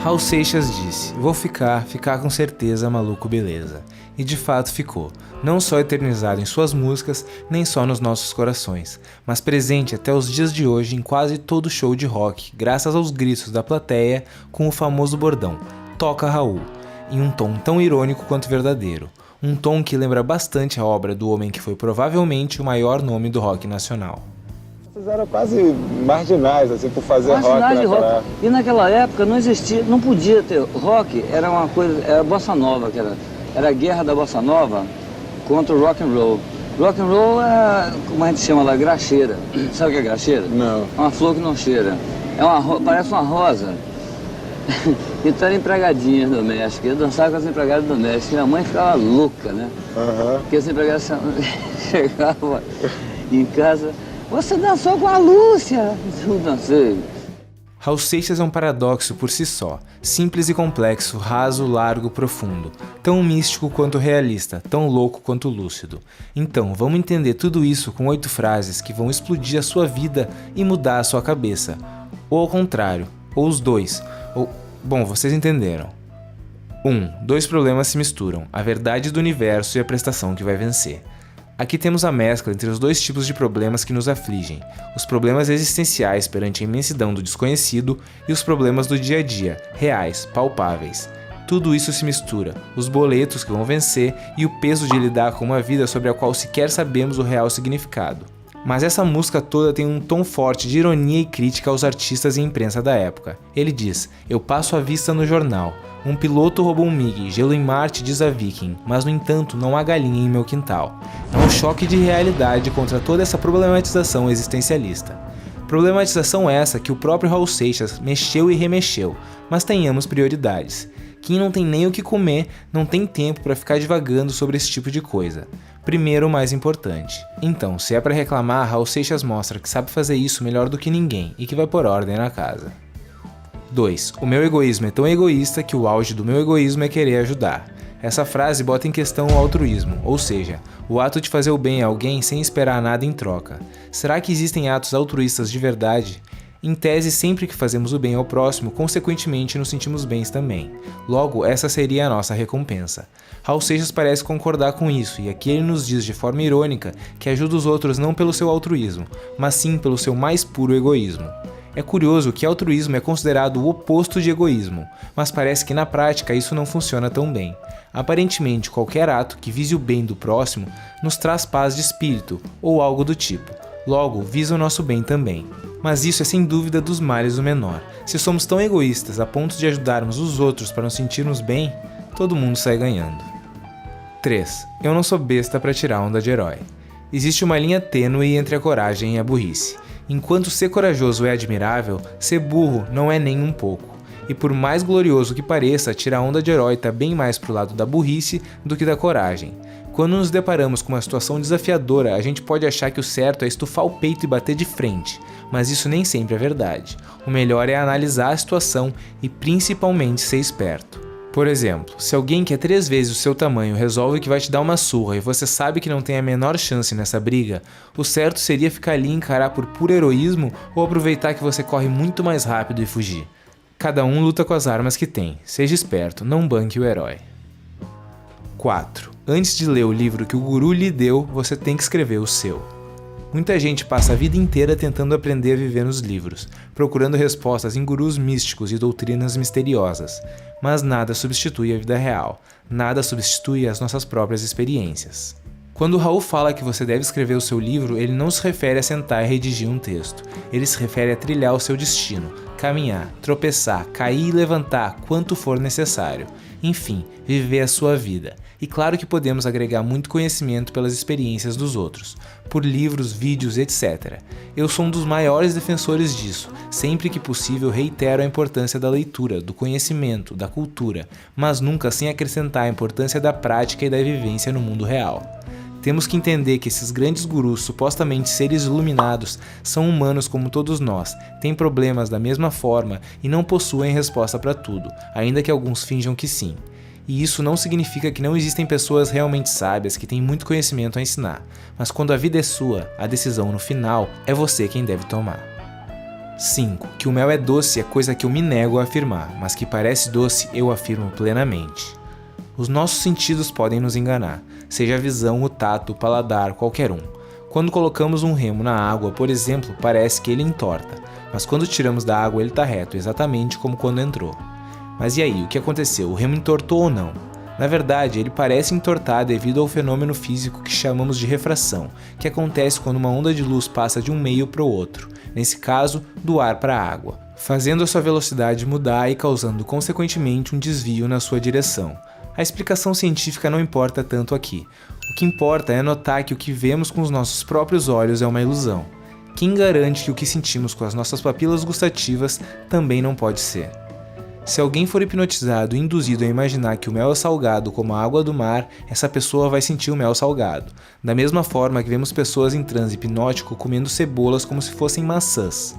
Raul Seixas disse: vou ficar com certeza, maluco, beleza. E de fato ficou, não só eternizado em suas músicas, nem só nos nossos corações, mas presente até os dias de hoje em quase todo show de rock, graças aos gritos da plateia com o famoso bordão "Toca Raul", em um tom tão irônico quanto verdadeiro. Um tom que lembra bastante a obra do homem que foi provavelmente o maior nome do rock nacional. Vocês eram quase marginais, assim, por fazer marginais rock naquela época. E naquela época não existia, não podia ter rock, era uma coisa, era bossa nova, era a guerra da bossa nova contra o rock and roll. Rock and roll é, como a gente chama lá, graxeira. Sabe o que é graxeira? Não. É uma flor que não cheira. Parece uma rosa. Então era empregadinha doméstica. Eu dançava com as empregadas domésticas. Minha mãe ficava louca, né? Porque as empregadas chegavam em casa. Você dançou com a Lúcia? Eu dancei. Raul Seixas é um paradoxo por si só, simples e complexo, raso, largo, profundo, tão místico quanto realista, tão louco quanto lúcido. Então, vamos entender tudo isso com 8 frases que vão explodir a sua vida e mudar a sua cabeça. Ou ao contrário, ou os dois, ou... Bom, vocês entenderam. 1. 2 problemas se misturam, a verdade do universo e a prestação que vai vencer. Aqui temos a mescla entre os 2 tipos de problemas que nos afligem, os problemas existenciais perante a imensidão do desconhecido e os problemas do dia a dia, reais, palpáveis. Tudo isso se mistura, os boletos que vão vencer e o peso de lidar com uma vida sobre a qual sequer sabemos o real significado. Mas essa música toda tem um tom forte de ironia e crítica aos artistas e imprensa da época. Ele diz: eu passo a vista no jornal. Um piloto roubou um MiG, gelo em Marte, diz a Viking, mas no entanto não há galinha em meu quintal. É um choque de realidade contra toda essa problematização existencialista. Problematização essa que o próprio Raul Seixas mexeu e remexeu, mas tenhamos prioridades. Quem não tem nem o que comer, não tem tempo para ficar divagando sobre esse tipo de coisa. Primeiro o mais importante. Então, se é para reclamar, Raul Seixas mostra que sabe fazer isso melhor do que ninguém e que vai pôr ordem na casa. 2. O meu egoísmo é tão egoísta que o auge do meu egoísmo é querer ajudar. Essa frase bota em questão o altruísmo, ou seja, o ato de fazer o bem a alguém sem esperar nada em troca. Será que existem atos altruístas de verdade? Em tese, sempre que fazemos o bem ao próximo, consequentemente nos sentimos bens também. Logo, essa seria a nossa recompensa. Raul Seixas parece concordar com isso, e aqui ele nos diz de forma irônica que ajuda os outros não pelo seu altruísmo, mas sim pelo seu mais puro egoísmo. É curioso que altruísmo é considerado o oposto de egoísmo, mas parece que na prática isso não funciona tão bem. Aparentemente, qualquer ato que vise o bem do próximo nos traz paz de espírito, ou algo do tipo. Logo, visa o nosso bem também. Mas isso é sem dúvida dos males o menor. Se somos tão egoístas a ponto de ajudarmos os outros para nos sentirmos bem, todo mundo sai ganhando. 3. Eu não sou besta para tirar onda de herói. Existe uma linha tênue entre a coragem e a burrice. Enquanto ser corajoso é admirável, ser burro não é nem um pouco. E por mais glorioso que pareça, tirar onda de herói está bem mais pro lado da burrice do que da coragem. Quando nos deparamos com uma situação desafiadora, a gente pode achar que o certo é estufar o peito e bater de frente, mas isso nem sempre é verdade. O melhor é analisar a situação e principalmente ser esperto. Por exemplo, se alguém que é 3 vezes o seu tamanho resolve que vai te dar uma surra e você sabe que não tem a menor chance nessa briga, o certo seria ficar ali e encarar por puro heroísmo ou aproveitar que você corre muito mais rápido e fugir. Cada um luta com as armas que tem. Seja esperto, não banque o herói. 4. Antes de ler o livro que o guru lhe deu, você tem que escrever o seu. Muita gente passa a vida inteira tentando aprender a viver nos livros, procurando respostas em gurus místicos e doutrinas misteriosas, mas nada substitui a vida real, nada substitui as nossas próprias experiências. Quando Raul fala que você deve escrever o seu livro, ele não se refere a sentar e redigir um texto, ele se refere a trilhar o seu destino, caminhar, tropeçar, cair e levantar quanto for necessário, enfim, viver a sua vida. E claro que podemos agregar muito conhecimento pelas experiências dos outros, por livros, vídeos, etc. Eu sou um dos maiores defensores disso. Sempre que possível reitero a importância da leitura, do conhecimento, da cultura, mas nunca sem acrescentar a importância da prática e da vivência no mundo real. Temos que entender que esses grandes gurus, supostamente seres iluminados, são humanos como todos nós, têm problemas da mesma forma e não possuem resposta para tudo, ainda que alguns finjam que sim. E isso não significa que não existem pessoas realmente sábias que têm muito conhecimento a ensinar, mas quando a vida é sua, a decisão no final é você quem deve tomar. 5. Que o mel é doce é coisa que eu me nego a afirmar, mas que parece doce eu afirmo plenamente. Os nossos sentidos podem nos enganar, seja a visão, o tato, o paladar, qualquer um. Quando colocamos um remo na água, por exemplo, parece que ele entorta, mas quando tiramos da água ele está reto, exatamente como quando entrou. Mas e aí, o que aconteceu? O remo entortou ou não? Na verdade, ele parece entortar devido ao fenômeno físico que chamamos de refração, que acontece quando uma onda de luz passa de um meio para o outro, nesse caso, do ar para a água, fazendo a sua velocidade mudar e causando consequentemente um desvio na sua direção. A explicação científica não importa tanto aqui. O que importa é notar que o que vemos com os nossos próprios olhos é uma ilusão. Quem garante que o que sentimos com as nossas papilas gustativas também não pode ser? Se alguém for hipnotizado e induzido a imaginar que o mel é salgado como a água do mar, essa pessoa vai sentir o mel salgado. Da mesma forma que vemos pessoas em transe hipnótico comendo cebolas como se fossem maçãs.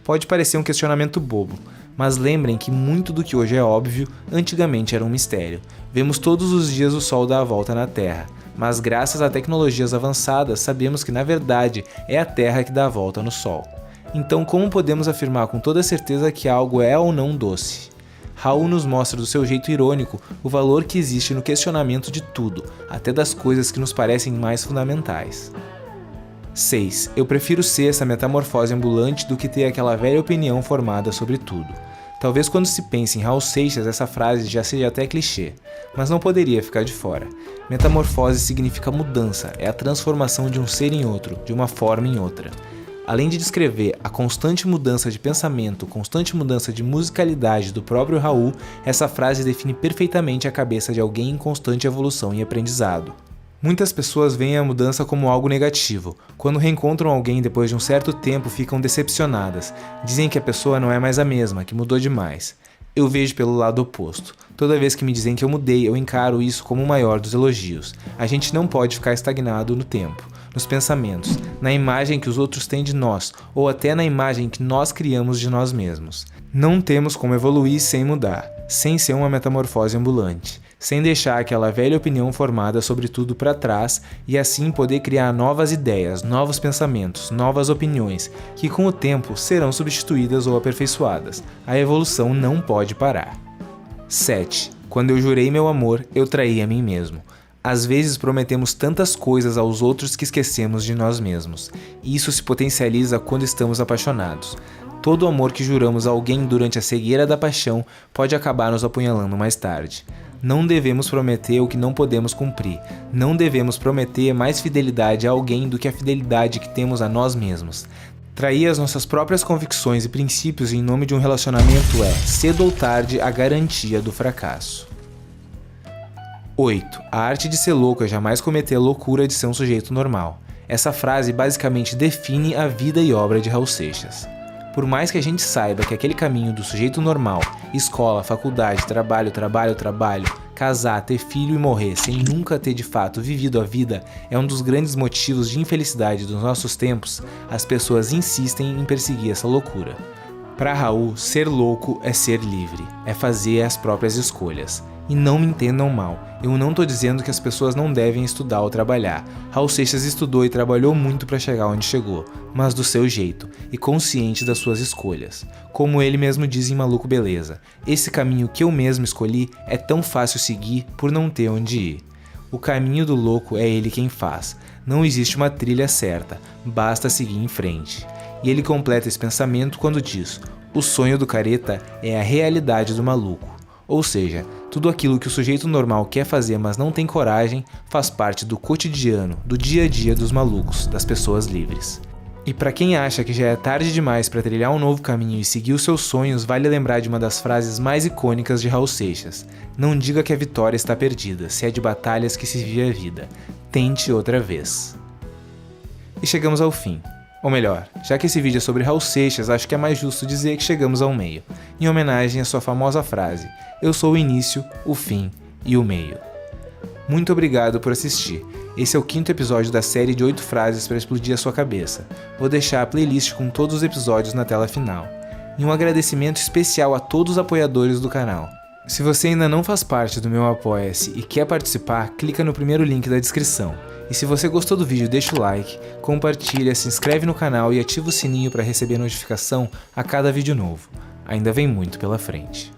Pode parecer um questionamento bobo, mas lembrem que muito do que hoje é óbvio, antigamente era um mistério. Vemos todos os dias o Sol dar a volta na Terra, mas graças a tecnologias avançadas sabemos que na verdade é a Terra que dá a volta no Sol. Então como podemos afirmar com toda certeza que algo é ou não doce? Raul nos mostra do seu jeito irônico o valor que existe no questionamento de tudo, até das coisas que nos parecem mais fundamentais. 6. Eu prefiro ser essa metamorfose ambulante do que ter aquela velha opinião formada sobre tudo. Talvez quando se pense em Raul Seixas essa frase já seja até clichê, mas não poderia ficar de fora. Metamorfose significa mudança, é a transformação de um ser em outro, de uma forma em outra. Além de descrever a constante mudança de pensamento, constante mudança de musicalidade do próprio Raul, essa frase define perfeitamente a cabeça de alguém em constante evolução e aprendizado. Muitas pessoas veem a mudança como algo negativo. Quando reencontram alguém depois de um certo tempo, ficam decepcionadas. Dizem que a pessoa não é mais a mesma, que mudou demais. Eu vejo pelo lado oposto. Toda vez que me dizem que eu mudei, eu encaro isso como o maior dos elogios. A gente não pode ficar estagnado no tempo, nos pensamentos, na imagem que os outros têm de nós, ou até na imagem que nós criamos de nós mesmos. Não temos como evoluir sem mudar, sem ser uma metamorfose ambulante, sem deixar aquela velha opinião formada sobre tudo para trás e assim poder criar novas ideias, novos pensamentos, novas opiniões, que com o tempo serão substituídas ou aperfeiçoadas. A evolução não pode parar. 7. Quando eu jurei meu amor, eu traí a mim mesmo. Às vezes prometemos tantas coisas aos outros que esquecemos de nós mesmos. E isso se potencializa quando estamos apaixonados. Todo amor que juramos a alguém durante a cegueira da paixão pode acabar nos apunhalando mais tarde. Não devemos prometer o que não podemos cumprir. Não devemos prometer mais fidelidade a alguém do que a fidelidade que temos a nós mesmos. Trair as nossas próprias convicções e princípios em nome de um relacionamento é, cedo ou tarde, a garantia do fracasso. 8. A arte de ser louco é jamais cometer a loucura de ser um sujeito normal. Essa frase basicamente define a vida e obra de Raul Seixas. Por mais que a gente saiba que aquele caminho do sujeito normal, escola, faculdade, trabalho, casar, ter filho e morrer sem nunca ter de fato vivido a vida é um dos grandes motivos de infelicidade dos nossos tempos, as pessoas insistem em perseguir essa loucura. Para Raul, ser louco é ser livre, é fazer as próprias escolhas. E não me entendam mal, eu não estou dizendo que as pessoas não devem estudar ou trabalhar. Raul Seixas estudou e trabalhou muito para chegar onde chegou, mas do seu jeito, e consciente das suas escolhas. Como ele mesmo diz em Maluco Beleza, esse caminho que eu mesmo escolhi é tão fácil seguir por não ter onde ir. O caminho do louco é ele quem faz, não existe uma trilha certa, basta seguir em frente. E ele completa esse pensamento quando diz, o sonho do careta é a realidade do maluco. Ou seja, tudo aquilo que o sujeito normal quer fazer mas não tem coragem faz parte do cotidiano, do dia a dia dos malucos, das pessoas livres. E para quem acha que já é tarde demais para trilhar um novo caminho e seguir os seus sonhos, vale lembrar de uma das frases mais icônicas de Raul Seixas. Não diga que a vitória está perdida, se é de batalhas que se vive a vida. Tente outra vez. E chegamos ao fim. Ou melhor, já que esse vídeo é sobre Raul Seixas, acho que é mais justo dizer que chegamos ao meio, em homenagem à sua famosa frase, eu sou o início, o fim e o meio. Muito obrigado por assistir. Esse é o 5º episódio da série de 8 frases para explodir a sua cabeça. Vou deixar a playlist com todos os episódios na tela final. E um agradecimento especial a todos os apoiadores do canal. Se você ainda não faz parte do meu Apoia-se e quer participar, clica no primeiro link da descrição. E se você gostou do vídeo, deixa o like, compartilha, se inscreve no canal e ativa o sininho para receber notificação a cada vídeo novo. Ainda vem muito pela frente.